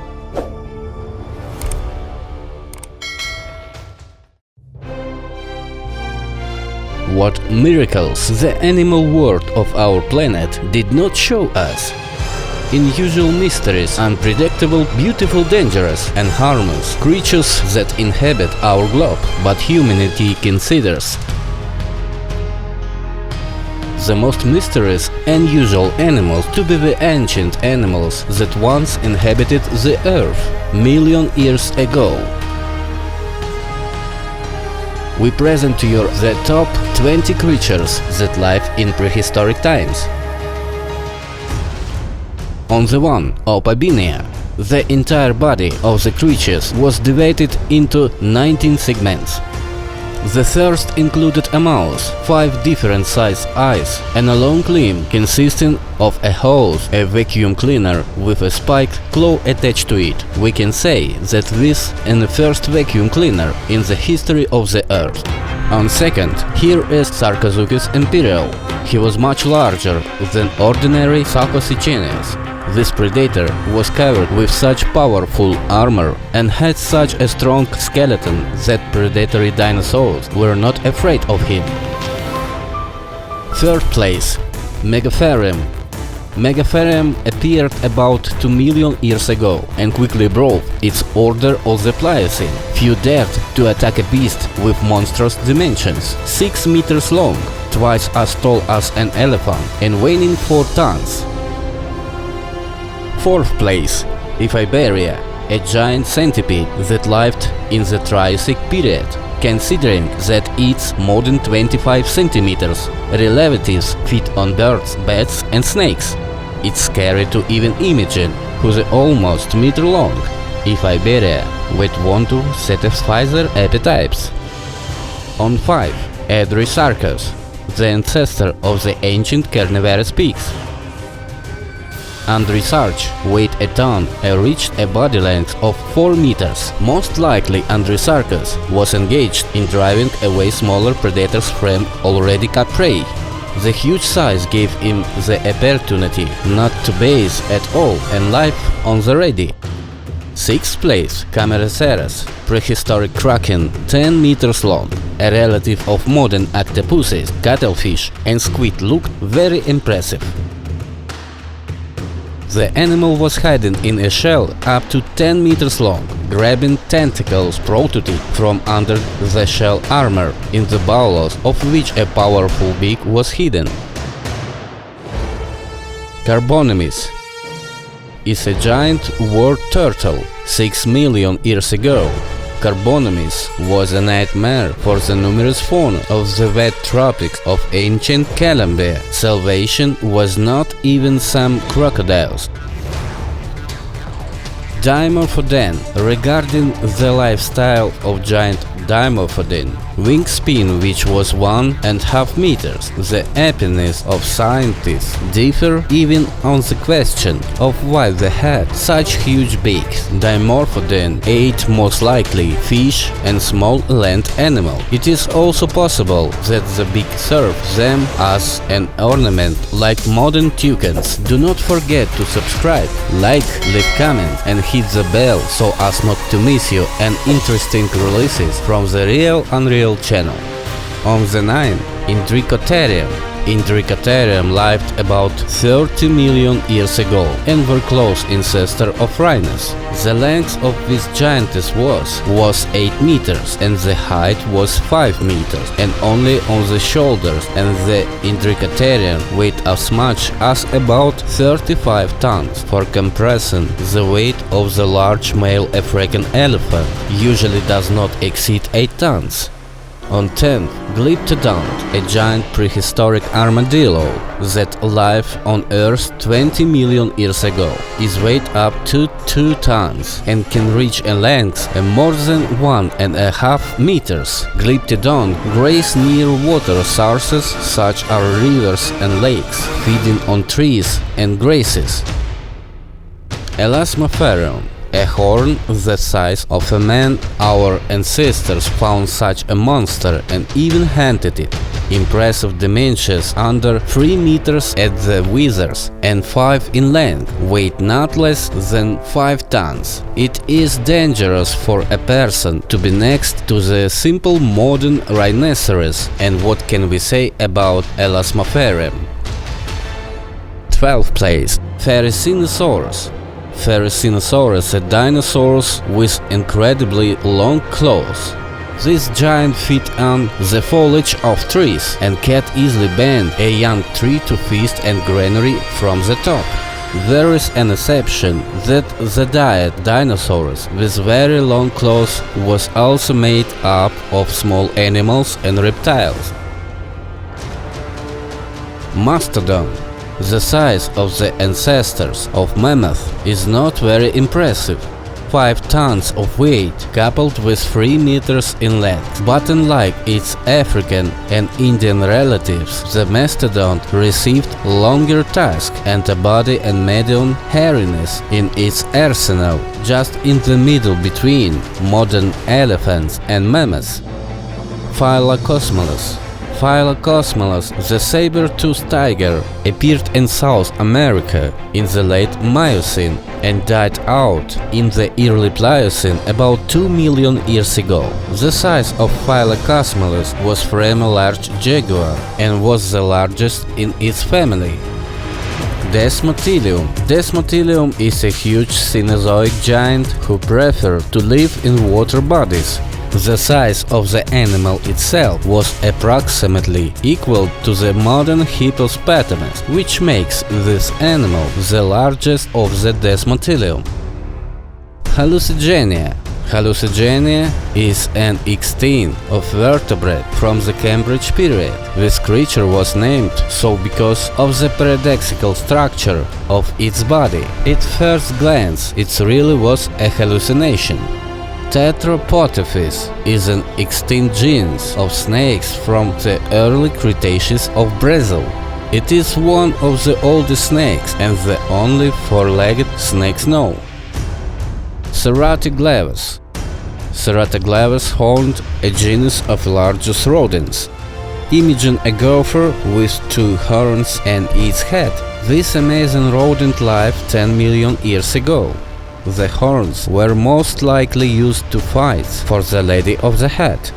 What miracles the animal world of our planet did not show us. Unusual mysteries, unpredictable, beautiful, dangerous and harmless creatures that inhabit our globe, but humanity considers the most mysterious and unusual animals to be the ancient animals that once inhabited the Earth million years ago. We present to you the top 20 creatures that lived in prehistoric times. On the one, Opabinia, the entire body of the creatures was divided into 19 segments. The first included a mouse, 5 different sized eyes, and a long limb consisting of a hose, a vacuum cleaner with a spiked claw attached to it. We can say that this is the first vacuum cleaner in the history of the Earth. On second, here is Sarcosuchus imperial. He was much larger than ordinary Hallucigenias. This predator was covered with such powerful armor and had such a strong skeleton that predatory dinosaurs were not afraid of him. Third place, Megatherium. Megatherium appeared about 2 million years ago and quickly broke its order of the Pliocene. Few dared to attack a beast with monstrous dimensions, 6 meters long, twice as tall as an elephant and weighing 4 tons. Fourth place, Ephiberia, a giant centipede that lived in the Triassic period, considering that it's more than 25 centimeters. Relatives feed on birds, bats and snakes. It's scary to even imagine who's almost meter long. Ephiberia would want to satisfy their appetites. On 5, Adrisarchus, the ancestor of the ancient carnivorous pigs. Andrisarch weighed a ton and reached a body length of 4 meters. Most likely Andrisarchus was engaged in driving away smaller predators from already caught prey. The huge size gave him the opportunity not to bathe at all and live on the ready. Sixth place, Camarasaurus, prehistoric kraken, 10 meters long. A relative of modern octopuses, cuttlefish and squid, looked very impressive. The animal was hidden in a shell up to 10 meters long, grabbing tentacles protruded from under the shell armor, in the bowels of which a powerful beak was hidden. Carbonemys is a giant world turtle. 6 million years ago, Carbonemys was a nightmare for the numerous fauna of the wet tropics of ancient Colombia. Salvation was not even some crocodiles. Dimorphodon. Regarding the lifestyle of giant Dimorphodon, wingspan which was 1.5 meters, the opinions of scientists differ even on the question of why they had such huge beaks. Dimorphodon ate most likely fish and small land animal. It is also possible that the beak served them as an ornament like modern toucans. Do not forget to subscribe, like, leave comments and hit the bell so as not to miss you an interesting releases from the Real Unreal channel. On the 9, Indricotherium. Indricotherium lived about 30 million years ago and were close ancestor of rhinos. The length of this giantess was 8 meters and the height was 5 meters, and only on the shoulders, and the Indricotherium weighed as much as about 35 tons. For comparison, the weight of the large male African elephant usually does not exceed 8 tons. On 10th, Glyptodont, a giant prehistoric armadillo that lived on Earth 20 million years ago, is weighed up to 2 tons and can reach a length of more than 1.5 meters. Glyptodont graze near water sources such as rivers and lakes, feeding on trees and grasses. Elasmotherium, a horn the size of a man. Our ancestors found such a monster and even hunted it. impressive dimensions under 3 meters at the withers and 5 in length, weight not less than 5 tons. It is dangerous for a person to be next to the simple modern rhinoceros, and what can we say about Elasmotherium? 12th place. Thetis. Thetis are dinosaurs with incredibly long claws. These giant feed on the foliage of trees and can easily bend a young tree to feast and granary from the top. There is an exception that the diet dinosaurs with very long claws was also made up of small animals and reptiles. Mastodon. The size of the ancestors of mammoth is not very impressive. 5 tons of weight coupled with 3 meters in length. But unlike its African and Indian relatives, the mastodon received longer tusks and a body and medium hairiness in its arsenal, just in the middle between modern elephants and mammoths. Phyllocosmolus. Phyllocosmolus, the saber-toothed tiger, appeared in South America in the late Miocene and died out in the early Pliocene about 2 million years ago. The size of Phyllocosmolus was from a large jaguar and was the largest in its family. Desmoptylium. Desmoptylium is a huge Cenozoic giant who preferred to live in water bodies. The size of the animal itself was approximately equal to the modern Hippopotamus, which makes this animal the largest of the Desmoptylium. Hallucigenia. Hallucigenia is an extinct of vertebrate from the Cambrian period. This creature was named so because of the paradoxical structure of its body. At first glance, it really was a hallucination. Tetrapotophis is an extinct genus of snakes from the early Cretaceous of Brazil. It is one of the oldest snakes and the only four-legged snakes known. Ceratoglavus. Ceratoglavus formed a genus of largest rodents. Imagine a gopher with 2 horns and its head. This amazing rodent lived 10 million years ago. The horns were most likely used to fight for the lady of the hat.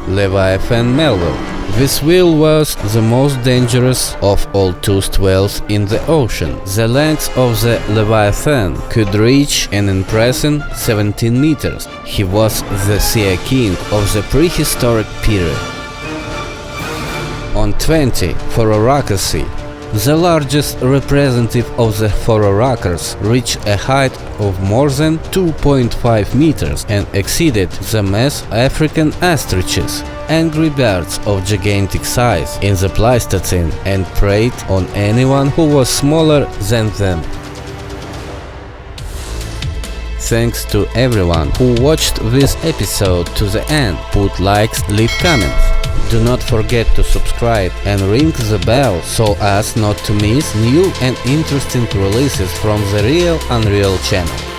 Leviathan melville. This whale was the most dangerous of all toothed whales in the ocean. The length of the Leviathan could reach an impressive 17 meters. He was the sea king of the prehistoric period. On 20, Phororhacus. The largest representative of the Phororhacus reached a height of more than 2.5 meters and exceeded the mass African ostriches, angry birds of gigantic size in the Pleistocene, and preyed on anyone who was smaller than them. Thanks to everyone who watched this episode to the end. Put likes, leave comments. Do not forget to subscribe and ring the bell so as not to miss new and interesting releases from the Real Unreal channel.